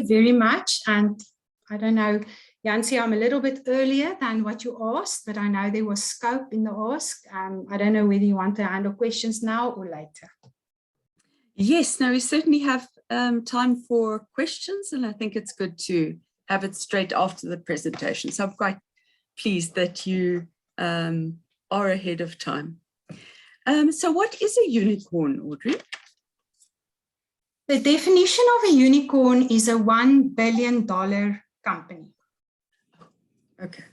you very much. And I don't know, Jansie, I'm a little bit earlier than what you asked, but I know there was scope in the ask. I don't know whether you want to handle questions now or later. Yes, no, we certainly have time for questions, and I think it's good to have it straight after the presentation. So I'm quite pleased that you are ahead of time. So what is a unicorn, Audrey? The definition of a unicorn is a $1 billion company. Okay.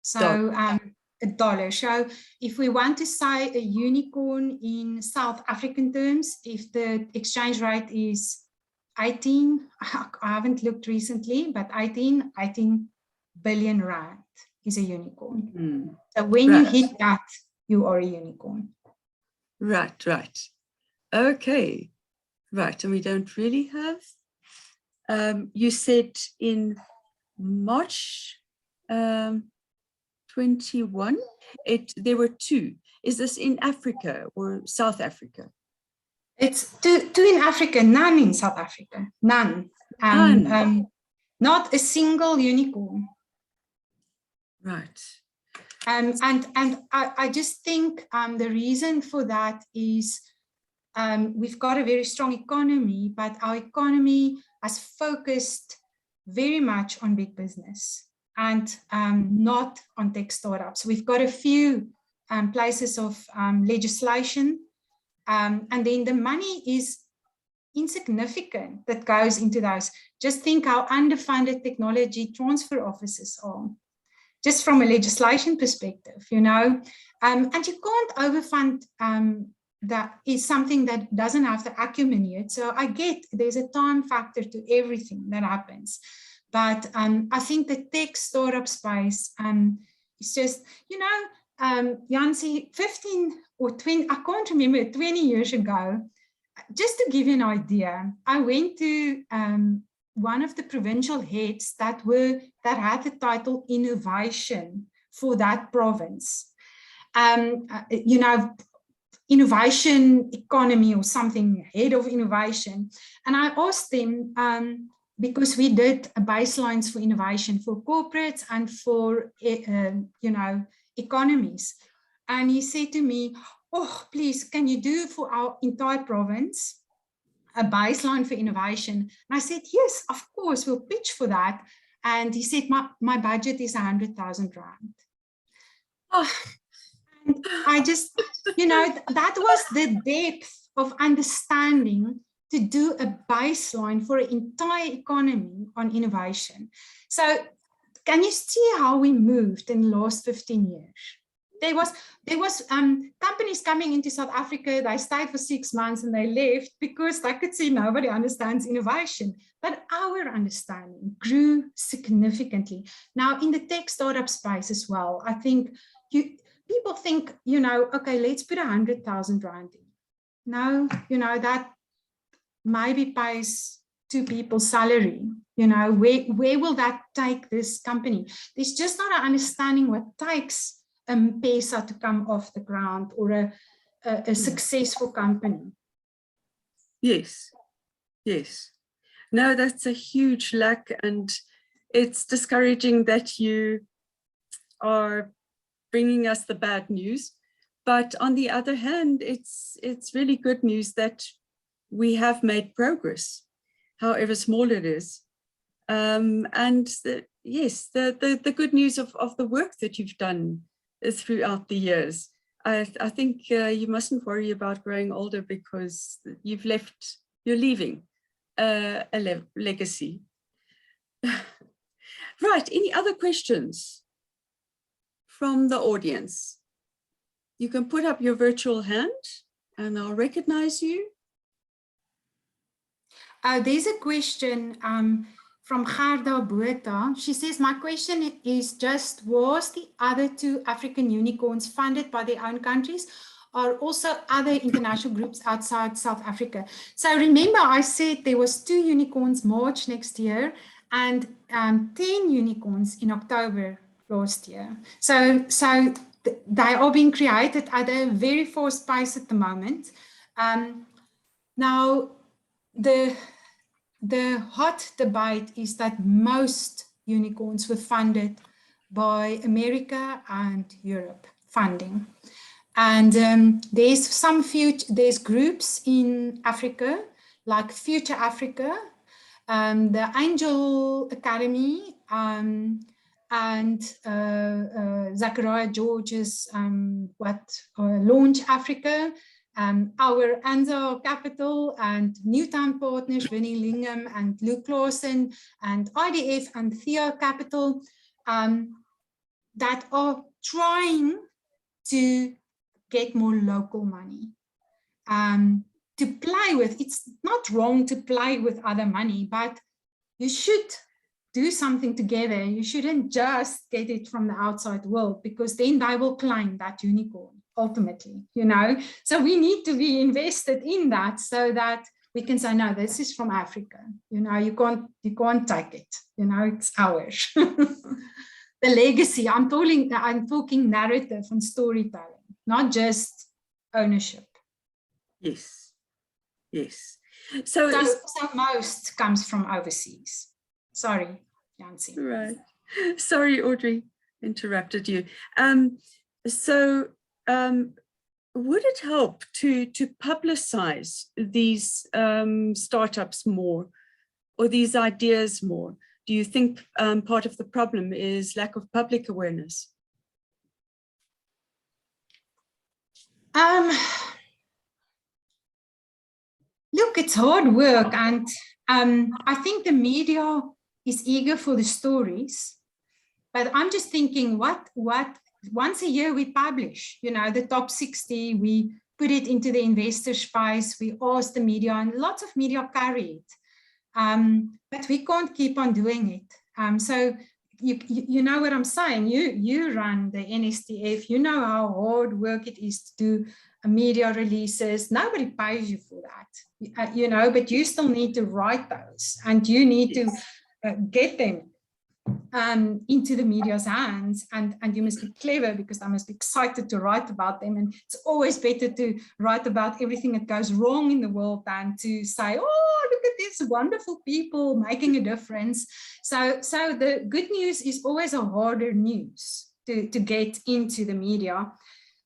So a dollar. So if we want to say a unicorn in South African terms, if the exchange rate is 18, I haven't looked recently, but 18 billion rand is a unicorn. So when you hit that, you are a unicorn. Right, right. Okay, right. And we don't really have, you said in March 21, there were 2. Is this in Africa or South Africa? It's two in Africa, none in South Africa, none. Not a single unicorn. Right. And I just think the reason for that is we've got a very strong economy, but our economy has focused very much on big business and not on tech startups. We've got a few places of legislation, and then the money is insignificant that goes into those. Just think how underfunded technology transfer offices are, just from a legislation perspective, you know, and you can't overfund. That is something that doesn't have the acumen yet. So I get there's a time factor to everything that happens. But I think the tech startup space is just, you know, Jansie, 15 or 20, I can't remember, 20 years ago, just to give you an idea, I went to one of the provincial heads that had the title innovation for that province. You know, innovation economy or something, head of innovation. And I asked them, because we did baselines for innovation for corporates and for, you know, economies. And he said to me, oh, please, can you do for our entire province a baseline for innovation? And I said, yes, of course, we'll pitch for that. And he said, my budget is 100,000 rand. Oh, and I just, you know, that was the depth of understanding to do a baseline for an entire economy on innovation. So can you see how we moved in the last 15 years? There was companies coming into South Africa, they stayed for 6 months and they left because they could see nobody understands innovation. But our understanding grew significantly. Now in the tech startup space as well, I think people think, you know, okay, let's put 100,000 rand in. No, you know, that maybe pays 2 people's salary. You know, where will that take this company? There's just not an understanding what takes a M-Pesa to come off the ground or a successful company. Yes, yes. No, that's a huge lack, and it's discouraging that you are bringing us the bad news. But on the other hand, it's really good news that we have made progress, however small it is. And yes, the good news of the work that you've done throughout the years. I think you mustn't worry about growing older because you're leaving a legacy. Right, any other questions from the audience? You can put up your virtual hand and I'll recognize you. There's a question from Gerda Botha. She says, my question is just, was the other 2 African unicorns funded by their own countries or also other international groups outside South Africa? So remember I said there was 2 unicorns March next year and 10 unicorns in October last year. So they are being created at a very fast pace at the moment. Now, the the hot debate is that most unicorns were funded by America and Europe funding. And there's groups in Africa, like Future Africa, the Angel Academy, and Zachariah George's Launch Africa, our ANZA Capital, and Newtown Partners, Winnie Lingham and Luke Clausen, and IDF and Theo Capital, that are trying to get more local money to play with. It's not wrong to play with other money, but you should do something together. You shouldn't just get it from the outside world, because then they will claim that unicorn ultimately, you know. So we need to be invested in that, so that we can say, no, this is from Africa. You know, you can't take it. You know, it's ours. The legacy. I'm talking narrative and storytelling, not just ownership. Yes. Yes. So most comes from overseas. Sorry, Jancy. Right. Sorry, Audrey, interrupted you. Would it help to publicize these startups more, or these ideas more? Do you think part of the problem is lack of public awareness? Look, it's hard work, and I think the media is eager for the stories, but I'm just thinking, what once a year we publish, you know, the top 60, we put it into the investor space, we ask the media, and lots of media carry it, but we can't keep on doing it. So you know what I'm saying, you run the NSTF, you know how hard work it is to do media releases. Nobody pays you for that, you know, but you still need to write those, and you need to get them into the media's hands, and you must be clever, because I must be excited to write about them. And it's always better to write about everything that goes wrong in the world than to say, oh, look at these wonderful people making a difference. So the good news is always a harder news to get into the media.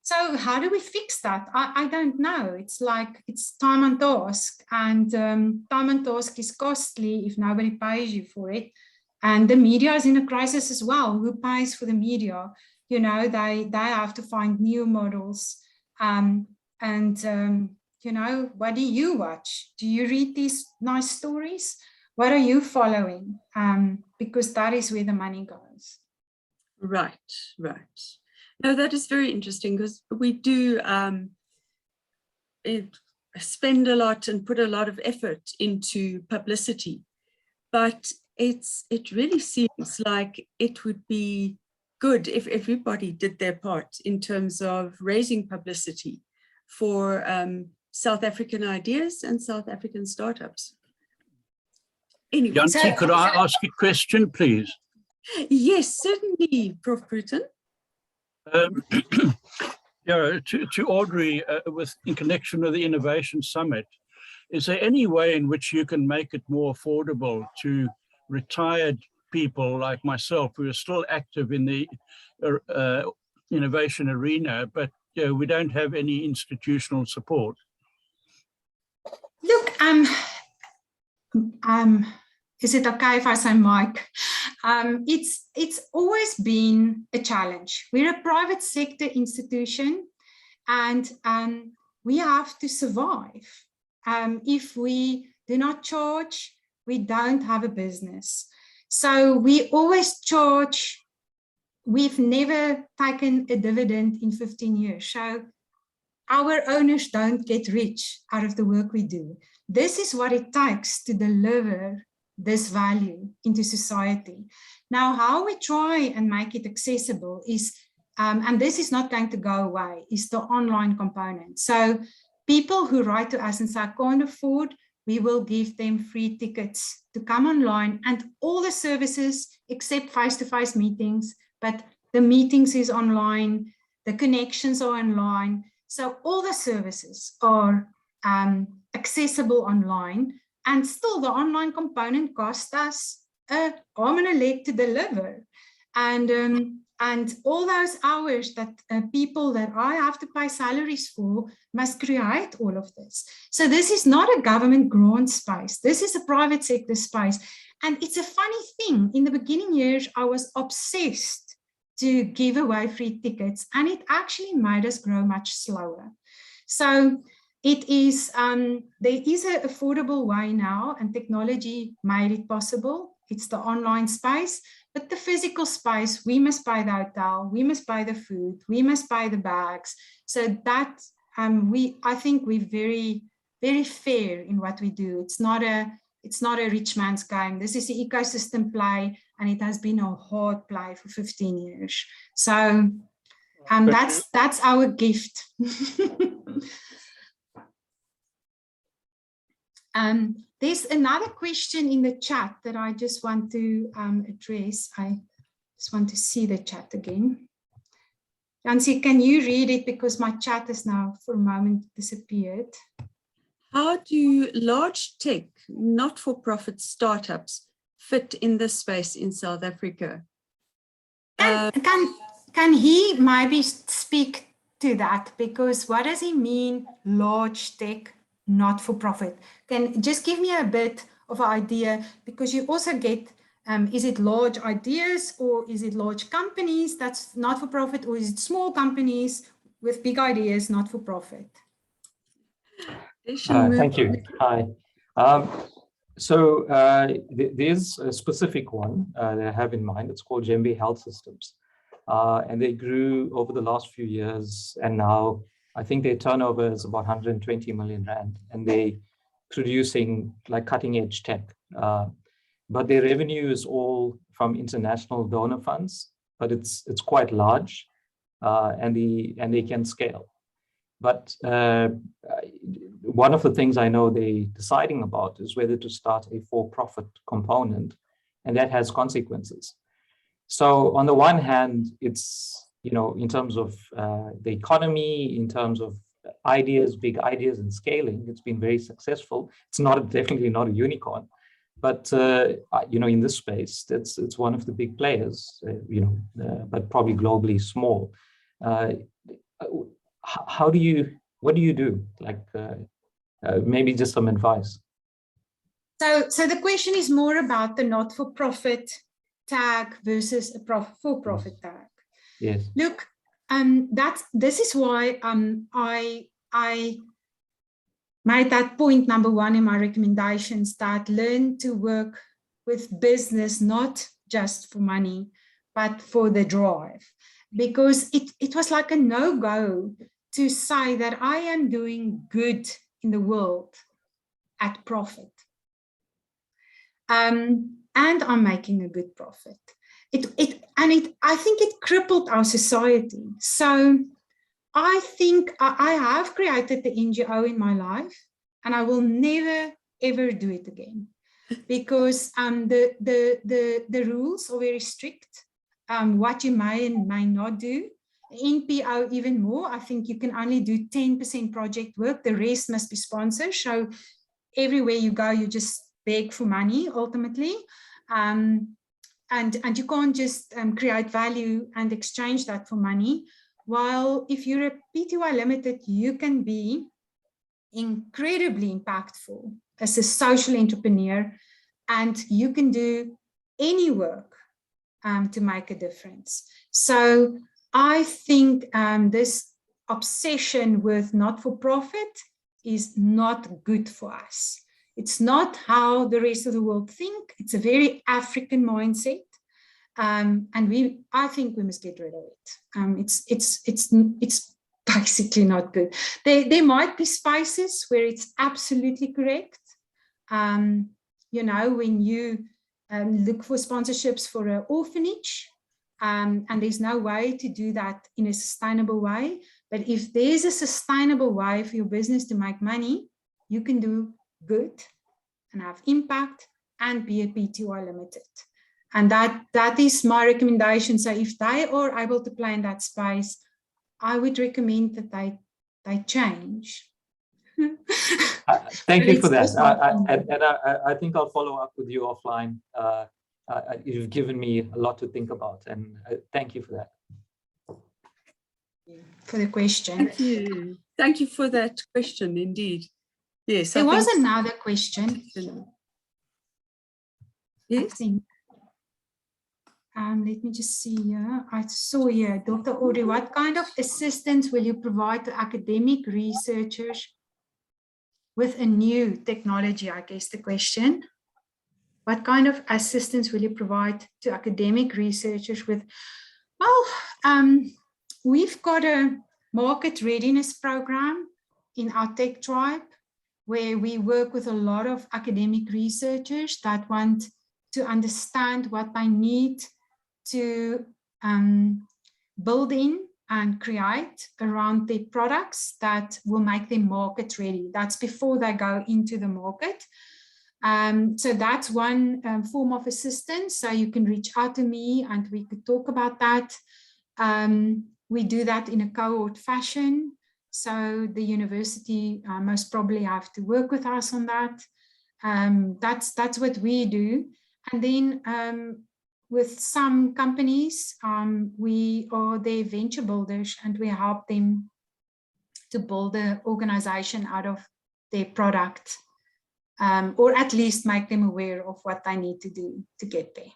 So how do we fix that? I don't know. It's like, it's time and task, and time and task is costly if nobody pays you for it. And the media is in a crisis as well. Who pays for the media? You know, they have to find new models. You know, what do you watch? Do you read these nice stories? What are you following? Because that is where the money goes. Right, right. No, that is very interesting, because we do spend a lot and put a lot of effort into publicity, but it really seems like it would be good if everybody did their part in terms of raising publicity for South African ideas and South African startups. Anyway, Jancy, could I ask a question, please? Yes, certainly, Prof. Bruton. Yeah, to Audrey, in connection with the Innovation Summit, is there any way in which you can make it more affordable to retired people like myself who are still active in the innovation arena, but you know, we don't have any institutional support? Look, is it okay if I say Mike? It's always been a challenge. We're a private sector institution, and we have to survive. If we do not charge, we don't have a business. So we always charge. We've never taken a dividend in 15 years. So our owners don't get rich out of the work we do. This is what it takes to deliver this value into society. Now, how we try and make it accessible is, and this is not going to go away, is the online component. So people who write to us and say, I can't afford, we will give them free tickets to come online, and all the services except face-to-face meetings, but the meetings is online, the connections are online. So all the services are accessible online, And still the online component cost us an arm and a leg to deliver. And all those hours that people that I have to pay salaries for must create all of this. So this is not a government grant space. This is a private sector space. And it's a funny thing. In the beginning years, I was obsessed to give away free tickets, and it actually made us grow much slower. So it is, there is an affordable way now, and technology made it possible. It's the online space, but the physical space, we must buy the hotel, we must buy the food, we must buy the bags. So that I think we're very, very fair in what we do. It's not a rich man's game. This is the ecosystem play, and it has been a hard play for 15 years. So that's our gift. There's another question in the chat that I just want to address. I just want to see the chat again. Jancy, can you read it, because my chat has now for a moment disappeared. How do large tech, not-for-profit startups fit in this space in South Africa? Can he maybe speak to that? Because what does he mean, large tech, not-for-profit? Can just give me a bit of an idea, because you also get, is it large ideas, or is it large companies that's not-for-profit, or is it small companies with big ideas, not-for-profit? Thank you. Hi. There's a specific one that I have in mind. It's called Jembe Health Systems. And they grew over the last few years, and now I think their turnover is about 120 million rand, and they producing like cutting edge tech. But their revenue is all from international donor funds, but it's quite large, and they can scale. But one of the things I know they're deciding about is whether to start a for-profit component, and that has consequences. So on the one hand, it's, you know, in terms of the economy, in terms of ideas, big ideas and scaling, it's been very successful. It's definitely not a unicorn, but you know, in this space, it's one of the big players, you know, but probably globally small. What do you do? Like maybe just some advice. So the question is more about the not-for-profit tag versus a for-profit tag. Yes. Look, this is why I made that point number one in my recommendations, that learn to work with business, not just for money, but for the drive. Because it was like a no-go to say that I am doing good in the world at profit. And I'm making a good profit. I think it crippled our society. So I think I have created the NGO in my life, and I will never, ever do it again, because the rules are very strict. What you may and may not do. NPO even more. I think you can only do 10% project work. The rest must be sponsored. So everywhere you go, you just beg for money ultimately. And you can't just create value and exchange that for money. While if you're a PTY Limited, you can be incredibly impactful as a social entrepreneur, and you can do any work to make a difference. So I think this obsession with not-for-profit is not good for us. It's not how the rest of the world think. It's a very African mindset, and I think we must get rid of it. It's basically not good. There might be spaces where it's absolutely correct. You know, when you look for sponsorships for an orphanage, and there's no way to do that in a sustainable way. But if there's a sustainable way for your business to make money, you can do good and have impact and be a PTY Limited. And that is my recommendation. So if they are able to play in that space, I would recommend that they change. Thank you for that. I think I'll follow up with you offline. You've given me a lot to think about, and thank you for that. For the question. Thank you. Thank you for that question, indeed. Yes. There was another question. Yes. I think. Let me just see here. I saw here, Dr. Audrey, what kind of assistance will you provide to academic researchers with a new technology? I guess the question. What kind of assistance will you provide to academic researchers with? Well, we've got a market readiness program in our Tech Tribe, where we work with a lot of academic researchers that want to understand what they need to build in and create around their products that will make them market ready. That's before they go into the market. So that's one form of assistance. So you can reach out to me and we could talk about that. We do that in a cohort fashion. So the university most probably have to work with us on that. That's what we do. And then with some companies, we are their venture builders and we help them to build an organization out of their product, or at least make them aware of what they need to do to get there.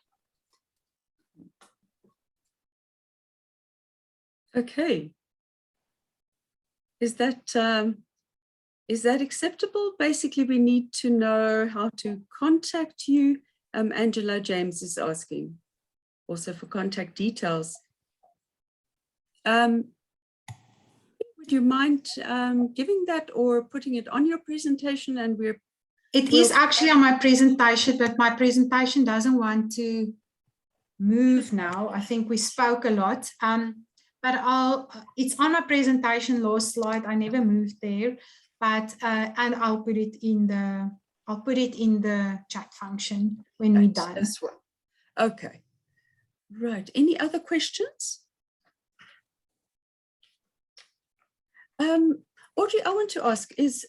Okay. Is that acceptable? Basically, we need to know how to contact you. Angela James is asking also for contact details. Would you mind giving that or putting it on your presentation? And it is actually on my presentation, but my presentation doesn't want to move now. I think we spoke a lot. But it's on my presentation, last slide. I never moved there, but and I'll put it in the chat function when we're done. As well. Okay. Right. Any other questions? Audrey, I want to ask is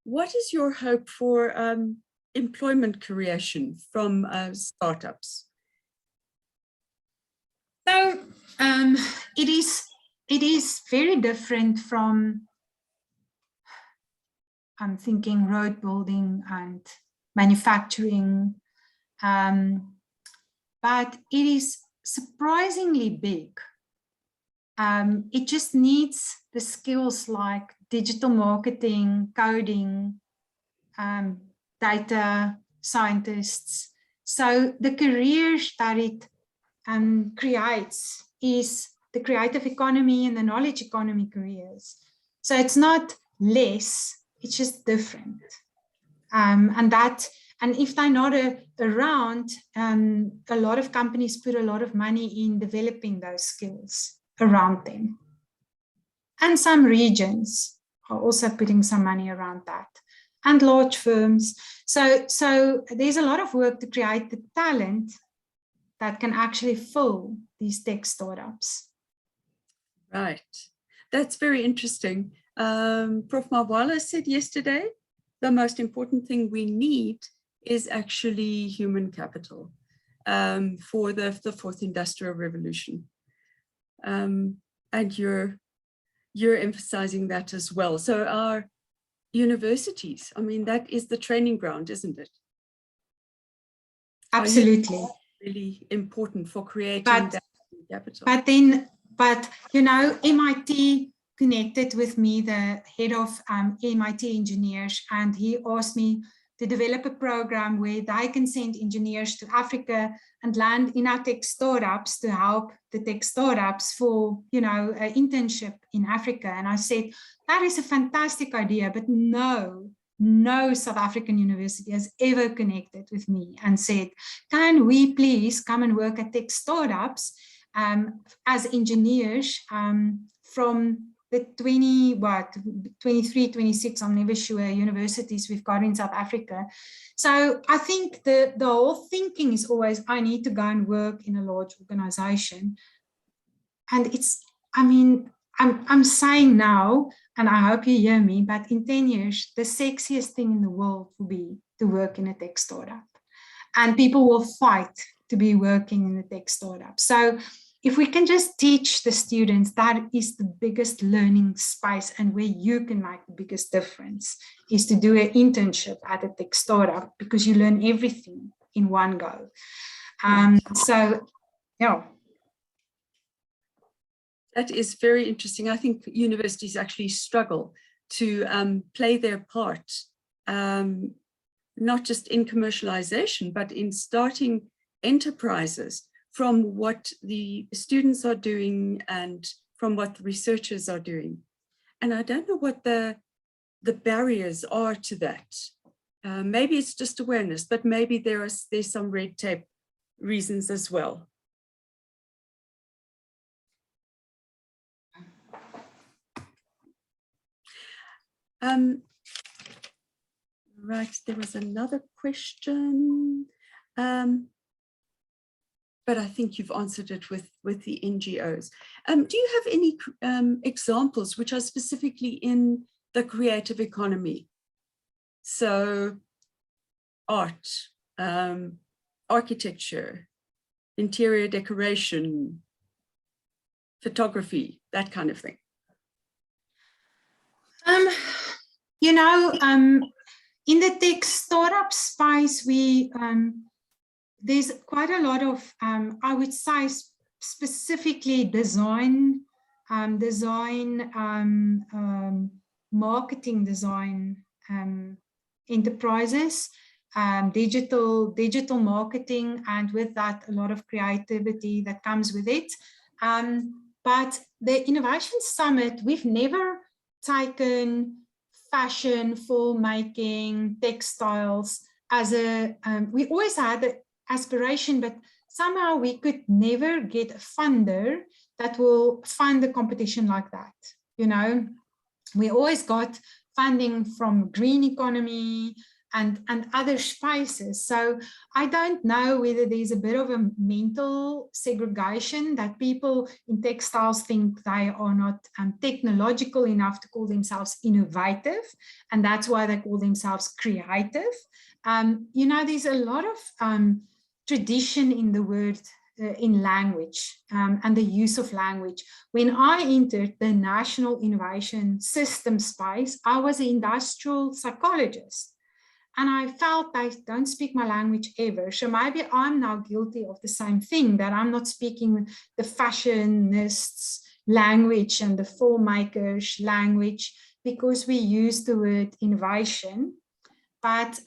what is your hope for employment creation from startups? So it is very different from, I'm thinking, road building and manufacturing, but it is surprisingly big. It just needs the skills like digital marketing, coding, data scientists. So the careers that it creates is the creative economy and the knowledge economy careers. So it's not less, it's just different. And if they're not around, a lot of companies put a lot of money in developing those skills around them. And some regions are also putting some money around that, and large firms. So there's a lot of work to create the talent that can actually fill these tech startups. Right. That's very interesting. Prof. Mawala said yesterday, the most important thing we need is actually human capital for the fourth industrial revolution. And you're emphasizing that as well. So our universities, I mean, that is the training ground, isn't it? Absolutely. Really important for creating that capital. But you know, MIT connected with me, the head of MIT engineers, and he asked me to develop a program where they can send engineers to Africa and land in our tech startups to help the tech startups for, you know, an internship in Africa. And I said, that is a fantastic idea, but no South African university has ever connected with me and said, can we please come and work at tech startups as engineers from the 23, 26, I'm never sure, universities we've got in South Africa. So I think the whole thinking is always, I need to go and work in a large organization. And it's, I mean, I'm saying now, and I hope you hear me, but in 10 years, the sexiest thing in the world will be to work in a tech startup. And people will fight to be working in a tech startup. So if we can just teach the students, that is the biggest learning space, and where you can make the biggest difference is to do an internship at a tech startup, because you learn everything in one go. So, yeah. That is very interesting. I think universities actually struggle to play their part, not just in commercialization, but in starting enterprises from what the students are doing and from what the researchers are doing. And I don't know what the barriers are to that. Maybe it's just awareness, but maybe there's some red tape reasons as well. Right, there was another question, but I think you've answered it with the NGOs. Do you have any examples which are specifically in the creative economy? So art, architecture, interior decoration, photography, that kind of thing. You know, in the tech startup space, there's quite a lot of, I would say, specifically design, marketing design enterprises, digital marketing, and with that, a lot of creativity that comes with it. But the Innovation Summit, we've never taken fashion, filmmaking, textiles as a, we always had the aspiration, but somehow we could never get a funder that will fund a competition like that. You know, we always got funding from green economy and other spaces. So I don't know whether there's a bit of a mental segregation that people in textiles think they are not technological enough to call themselves innovative, and that's why they call themselves creative. You know, there's a lot of tradition in the word, in language, and the use of language. When I entered the National Innovation System space, I was an industrial psychologist. And I felt I don't speak my language ever. So maybe I'm now guilty of the same thing, that I'm not speaking the fashionists' language and the filmmakers' language, because we use the word innovation. But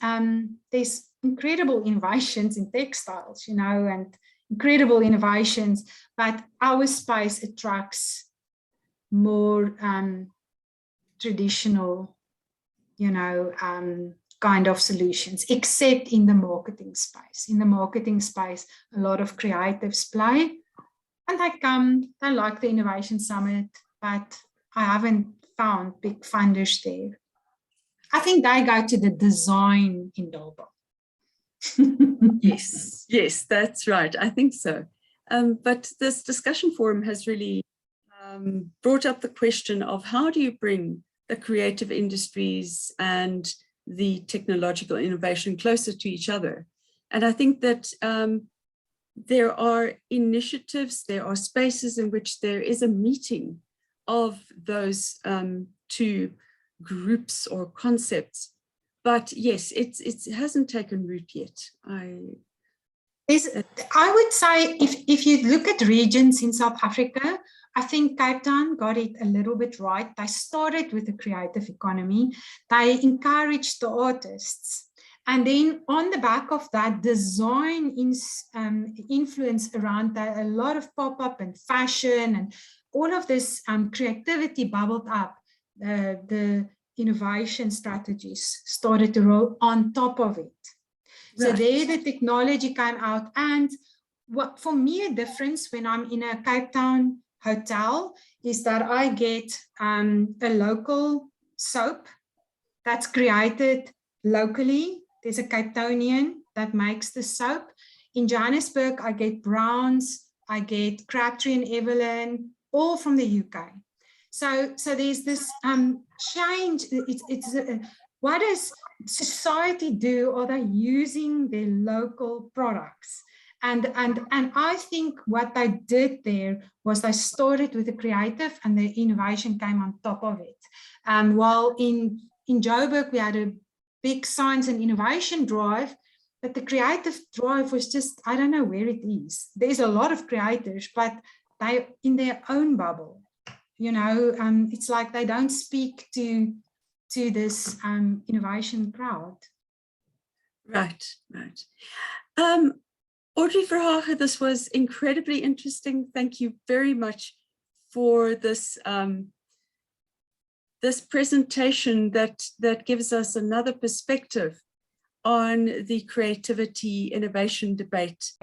there's incredible innovations in textiles, you know, and incredible innovations, but our space attracts more traditional, you know, kind of solutions, except in the marketing space. In the marketing space, a lot of creatives play, and they like the Innovation Summit, but I haven't found big funders there. I think they go to the design in Durban. Yes, that's right. I think so. But this discussion forum has really brought up the question of how do you bring the creative industries and the technological innovation closer to each other. And I think that there are initiatives, there are spaces in which there is a meeting of those two groups or concepts. But yes, it hasn't taken root yet. I would say if you look at regions in South Africa, I think Cape Town got it a little bit right. They started with the creative economy. They encouraged the artists. And then on the back of that, design influence around that, a lot of pop-up and fashion and all of this creativity bubbled up. The innovation strategies started to roll on top of it. So there the technology came out. And what for me a difference when I'm in a Cape Town hotel is that I get a local soap that's created locally. There's a Cape Townian that makes the soap. In Johannesburg, I get Browns, I get Crabtree and Evelyn, all from the UK. So there's this change. What does society do? Are they using their local products? And I think what they did there was they started with the creative, and the innovation came on top of it. While in Joburg we had a big science and innovation drive, but the creative drive was just, I don't know where it is. There's a lot of creators, but they in their own bubble. You know, it's like they don't speak to this innovation crowd. Right. Audrey Verhaeghe, this was incredibly interesting. Thank you very much for this this presentation that gives us another perspective on the creativity innovation debate.